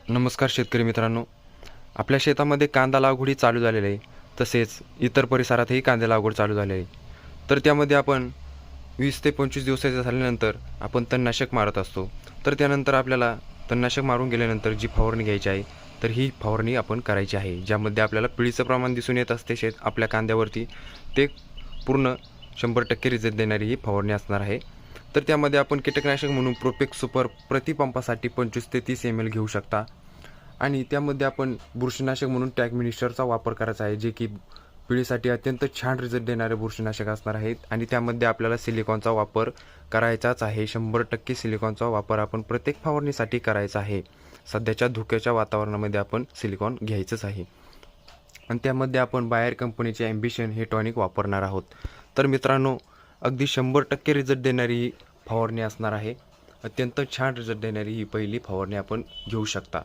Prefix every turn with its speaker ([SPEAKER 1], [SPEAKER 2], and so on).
[SPEAKER 1] नमस्कार शेतकरी मित्रांनो. आपल्या शेतामध्ये कांदा लागवडी चालू झालेली आहे. तसेच इतर परिसरातही कांदा लागवड चालू झाली आहे. तर त्यामध्ये आपण 20 ते 25 दिवसाचे झाल्यानंतर आपण तणनाशक मारत असतो. तर त्यानंतर आपल्याला तणनाशक मारून गेल्यानंतर जी फवारणी घ्यायची आहे, तर ही फवारणी आपण करायची आहे. ज्यामध्ये आपल्याला पिळीचं प्रमाण दिसून येत असते आपल्या कांद्यावरती. ते पूर्ण 100% रिझल्ट देणारी ही फवारणी असणार आहे. तर त्यामध्ये आपण कीटकनाशक म्हणून प्रोपेक्स सुपर प्रतिपंपासाठी 25 ते 30 ml घेऊ शकता. आणि त्यामध्ये आपण बुरशीनाशक म्हणून टॅग मिनिस्टरचा वापर करायचा आहे, जे की पिढीसाठी अत्यंत छान रिझल्ट देणारे बुरशीनाशक असणार आहेत. आणि त्यामध्ये आपल्याला सिलिकॉनचा वापर करायचाच आहे. 100% सिलिकॉनचा वापर आपण प्रत्येक फवारणीसाठी करायचा आहे. सध्याच्या धुक्याच्या वातावरणामध्ये आपण सिलिकॉन घ्यायचंच आहे. आणि त्यामध्ये आपण बायर कंपनीचे ॲम्बिशन हे टॉनिक वापरणार आहोत. तर मित्रांनो, अगदी 100% रिझल्ट देणारी ही फवारणी असणार आहे. अत्यंत छान रिझल्ट देणारी ही पहिली फवारणी आपण घेऊ शकता.